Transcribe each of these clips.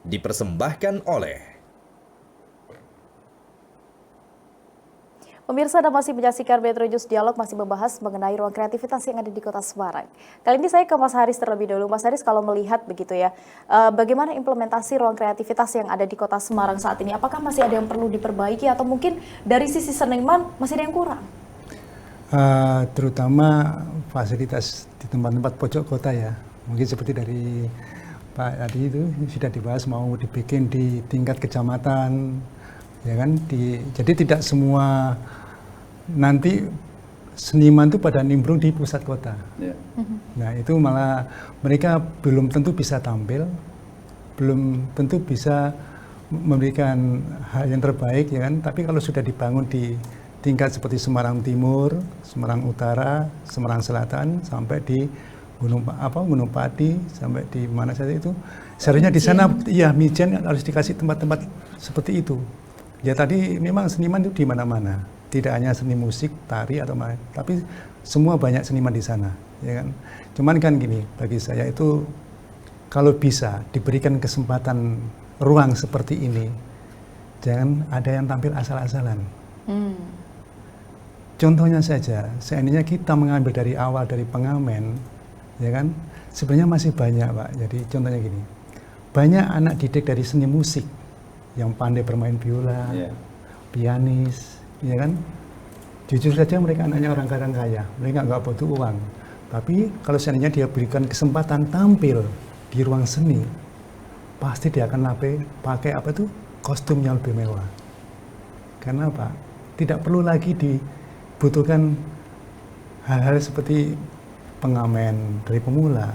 dipersembahkan oleh Pemirsa, Anda masih menyaksikan Metro News Dialog, masih membahas mengenai ruang kreativitas yang ada di Kota Semarang. Kali ini saya ke Mas Haris terlebih dahulu. Mas Haris, kalau melihat begitu ya, bagaimana implementasi ruang kreativitas yang ada di Kota Semarang saat ini? Apakah masih ada yang perlu diperbaiki atau mungkin dari sisi seniman masih ada yang kurang? Terutama fasilitas di tempat-tempat pojok kota ya. Mungkin seperti dari Pak tadi itu sudah dibahas mau dibikin di tingkat kecamatan, ya kan? Jadi tidak semua nanti seniman itu pada nimbrung di pusat kota. Yeah. Nah itu malah mereka belum tentu bisa tampil, belum tentu bisa memberikan hal yang terbaik, ya kan? Tapi kalau sudah dibangun di tingkat seperti Semarang Timur, Semarang Utara, Semarang Selatan, sampai di Gunung Pati, sampai di mana saja itu, seharusnya di sana ya Mijen harus dikasih tempat-tempat seperti itu. Ya tadi memang seniman itu di mana-mana, tidak hanya seni musik, tari atau mana, tapi semua banyak seniman di sana, ya kan. Cuman kan gini, bagi saya itu kalau bisa diberikan kesempatan ruang seperti ini, jangan ada yang tampil asal-asalan. Contohnya saja, seandainya kita mengambil dari awal dari pengamen, ya kan, sebenarnya masih banyak, Pak. Jadi contohnya gini, banyak anak didik dari seni musik yang pandai bermain biola, pianis, ya kan. Jujur saja mereka anaknya orang kaya, mereka nggak butuh uang. Tapi kalau seandainya dia berikan kesempatan tampil di ruang seni, pasti dia akan pakai kostum yang lebih mewah. Karena apa? Tidak perlu lagi dibutuhkan hal-hal seperti pengamen dari pemula,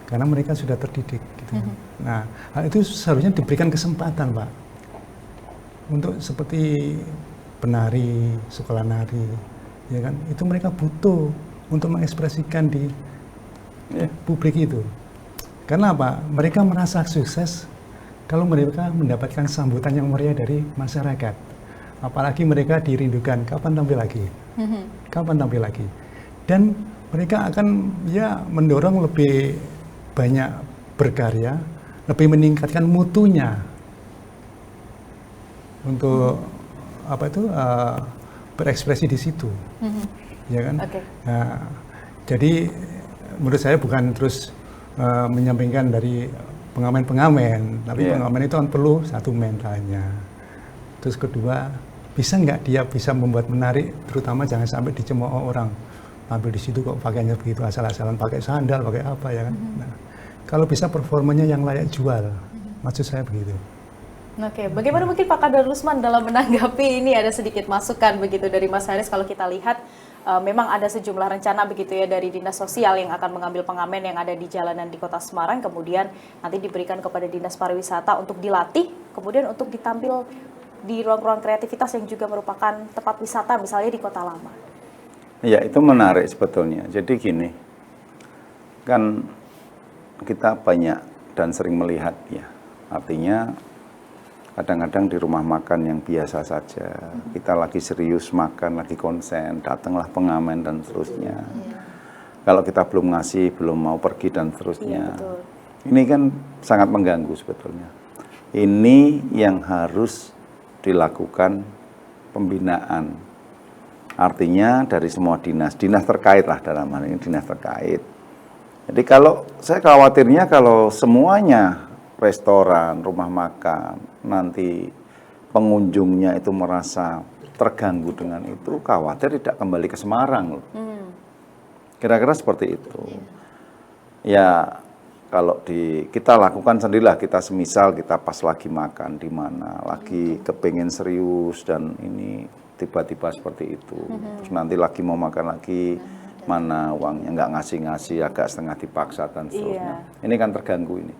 karena mereka sudah terdidik. Gitu. Nah, hal itu seharusnya diberikan kesempatan, Pak, untuk seperti penari, sekolah nari, ya kan? Itu mereka butuh untuk mengekspresikan di publik itu. Karena apa? Mereka merasa sukses kalau mereka mendapatkan sambutan yang meriah dari masyarakat. Apalagi mereka dirindukan, kapan tampil lagi? Kapan tampil lagi? Dan mereka akan ya mendorong lebih banyak berkarya, lebih meningkatkan mutunya untuk berekspresi di situ, ya kan? Okay. Nah, jadi menurut saya bukan terus menyampingkan dari pengamen-pengamen, tapi pengamen itu kan perlu satu mentalnya. Terus kedua, bisa nggak dia bisa membuat menarik, terutama jangan sampai dicemooh orang. Tampil di situ kok pakainya begitu asal-asalan, pakai sandal, pakai apa ya kan. Nah, kalau bisa performanya yang layak jual, maksud saya begitu. Oke, bagaimana mungkin Pak Kadar Rusman dalam menanggapi ini, ada sedikit masukan begitu dari Mas Haris? Kalau kita lihat memang ada sejumlah rencana begitu ya dari Dinas Sosial yang akan mengambil pengamen yang ada di jalanan di Kota Semarang, kemudian nanti diberikan kepada Dinas Pariwisata untuk dilatih, kemudian untuk ditampil di ruang-ruang kreativitas yang juga merupakan tempat wisata misalnya di Kota Lama. Ya, itu menarik sebetulnya. Jadi gini, kan kita banyak dan sering melihat ya, artinya kadang-kadang di rumah makan yang biasa saja, kita lagi serius makan, lagi konsen, datanglah pengamen dan seterusnya. Kalau kita belum ngasih, belum mau pergi dan seterusnya. Ini kan sangat mengganggu sebetulnya. Ini yang harus dilakukan pembinaan. Artinya dari semua dinas terkait lah, dalam hal ini dinas terkait. Jadi kalau saya khawatirnya kalau semuanya restoran, rumah makan, nanti pengunjungnya itu merasa terganggu dengan itu, khawatir tidak kembali ke Semarang. Kira-kira seperti itu. Ya kalau kita lakukan sendirilah, kita semisal kita pas lagi makan di mana, lagi kepengen serius dan ini tiba-tiba seperti itu. Terus nanti lagi mau makan lagi, mana uangnya nggak ngasih-ngasih, agak setengah dipaksa dan seterusnya. Ini kan terganggu ini.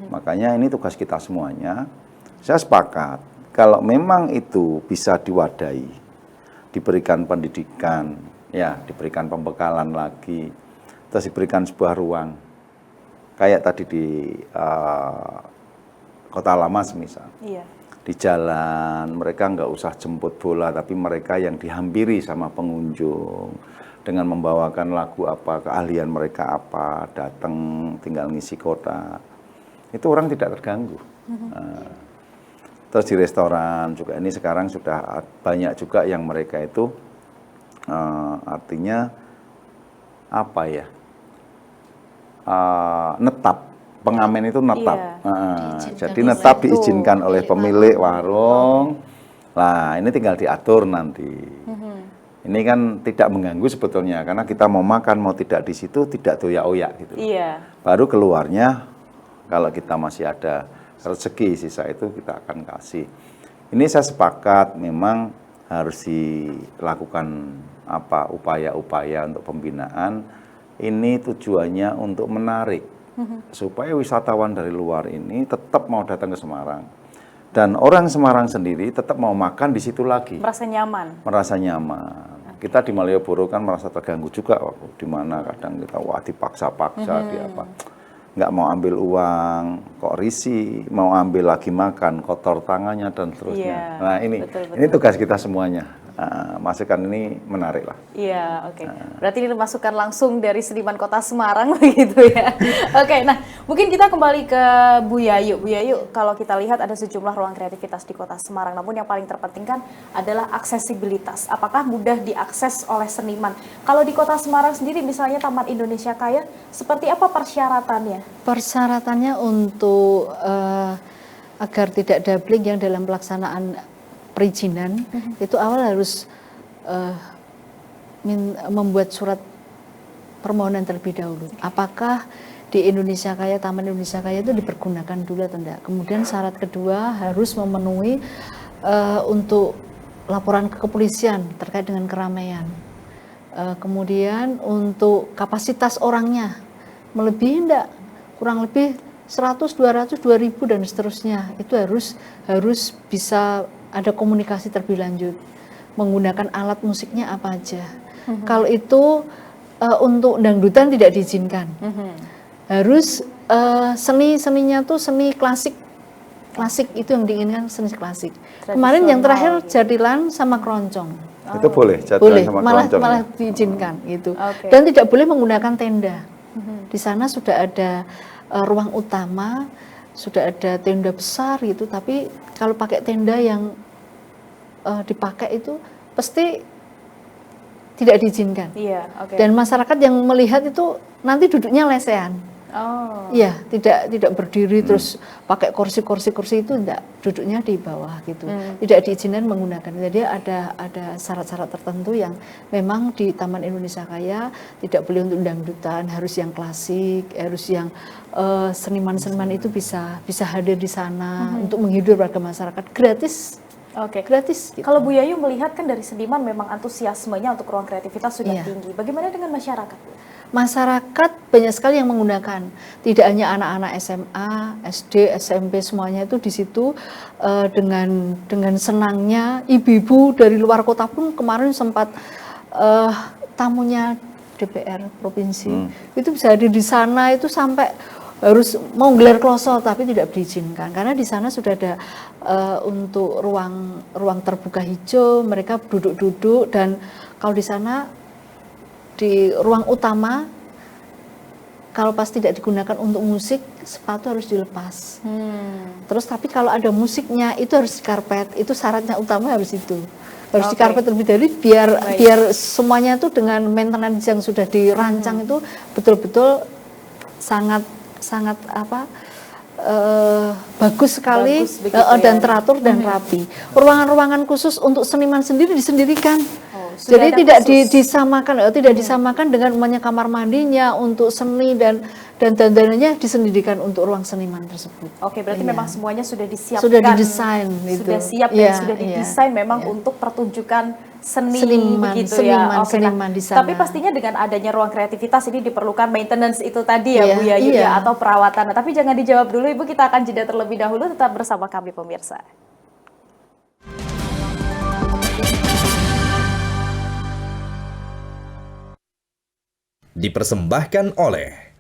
Makanya ini tugas kita semuanya. Saya sepakat, kalau memang itu bisa diwadahi, diberikan pendidikan, ya diberikan pembekalan lagi, terus diberikan sebuah ruang. Kayak tadi di Kota Lama semisal. Di jalan, mereka nggak usah jemput bola, tapi mereka yang dihampiri sama pengunjung dengan membawakan lagu apa, keahlian mereka apa, datang tinggal ngisi kota. Itu orang tidak terganggu. Terus di restoran juga ini sekarang sudah banyak juga yang mereka itu artinya apa ya, netap, pengamen itu netap. Jadi netap diizinkan oleh pemilik warung. Nah ini tinggal diatur nanti. Ini kan tidak mengganggu sebetulnya karena kita mau makan mau tidak di situ tidak doyak-oyak gitu. Baru keluarnya kalau kita masih ada rezeki sisa itu kita akan kasih. Ini saya sepakat memang harus dilakukan apa upaya-upaya untuk pembinaan. Ini tujuannya untuk menarik supaya wisatawan dari luar ini tetap mau datang ke Semarang. Dan orang Semarang sendiri tetap mau makan di situ lagi. Merasa nyaman. Merasa nyaman. Kita di Malioboro kan merasa terganggu juga waktu di mana kadang kita wah dipaksa-paksa di apa. Nggak mau ambil uang, kok risih, mau ambil lagi makan, kotor tangannya dan seterusnya. Nah ini tugas kita semuanya. Masukan ini menarik lah. Iya, oke. Berarti ini masukan langsung dari seniman Kota Semarang begitu ya. Oke, nah mungkin kita kembali ke Bu Yayu. Bu Yayu, kalau kita lihat ada sejumlah ruang kreativitas di Kota Semarang, namun yang paling terpenting kan adalah aksesibilitas. Apakah mudah diakses oleh seniman? Kalau di Kota Semarang sendiri, misalnya Taman Indonesia Kaya, seperti apa persyaratannya? Persyaratannya untuk agar tidak doubling yang dalam pelaksanaan perizinan, itu awal harus membuat surat permohonan terlebih dahulu. Apakah di Indonesia Kaya, Taman Indonesia Kaya itu dipergunakan dulu atau tidak? Kemudian syarat kedua harus memenuhi untuk laporan ke kepolisian terkait dengan keramaian. Kemudian untuk kapasitas orangnya melebihi enggak? Kurang lebih 100, 200, 2000 dan seterusnya. Itu harus bisa ada komunikasi terlebih lanjut, menggunakan alat musiknya apa aja. Kalau itu untuk dangdutan tidak diizinkan. Harus seninya tuh seni klasik itu yang diinginkan, seni klasik. Kemarin yang terakhir jadilan sama keroncong. Itu boleh, Boleh, sama malah keroncong. diizinkan gitu. Dan tidak boleh menggunakan tenda. Di sana sudah ada ruang utama, sudah ada tenda besar gitu, tapi kalau pakai tenda yang dipakai itu pasti tidak diizinkan. Dan masyarakat yang melihat itu nanti duduknya lesehan. Iya, tidak berdiri terus pakai kursi itu enggak, duduknya di bawah gitu. Tidak diizinkan menggunakan. Jadi ada syarat-syarat tertentu yang memang di Taman Indonesia Kaya tidak boleh untuk dangdutan, harus yang klasik, harus yang seniman-seniman itu bisa hadir di sana untuk menghibur warga masyarakat gratis. Gratis. Gitu. Kalau Bu Yayu melihat kan dari seniman memang antusiasmenya untuk ruang kreativitas sudah tinggi. Bagaimana dengan masyarakat? Masyarakat banyak sekali yang menggunakan, tidak hanya anak-anak SMA, SD, SMP semuanya itu di situ dengan senangnya. Ibu-ibu dari luar kota pun kemarin sempat tamunya DPR provinsi itu bisa hadir di sana, itu sampai harus mau gelar kloso tapi tidak diizinkan karena di sana sudah ada untuk ruang terbuka hijau, mereka duduk-duduk, dan kalau di sana di ruang utama kalau pas tidak digunakan untuk musik, sepatu harus dilepas. Terus tapi kalau ada musiknya itu harus dikarpet, itu syaratnya utama harus itu. Harus dikarpet terlebih dahulu biar semuanya itu dengan maintenance yang sudah dirancang itu betul-betul sangat bagus sekali, dan teratur dan rapi. Ruangan-ruangan khusus untuk seniman sendiri disendirikan. Jadi tidak disamakan dengan umumnya kamar mandinya untuk seni dan dandanannya disendirikan untuk ruang seniman tersebut. Berarti memang semuanya sudah disiapkan. Sudah didesain gitu. Sudah siap dan sudah didesain memang untuk pertunjukan seniman di sana. Tapi pastinya dengan adanya ruang kreativitas ini diperlukan maintenance itu tadi ya Bu Yayu ya, atau perawatan. Tapi jangan dijawab dulu Ibu, kita akan jeda terlebih dahulu, tetap bersama kami pemirsa. Dipersembahkan oleh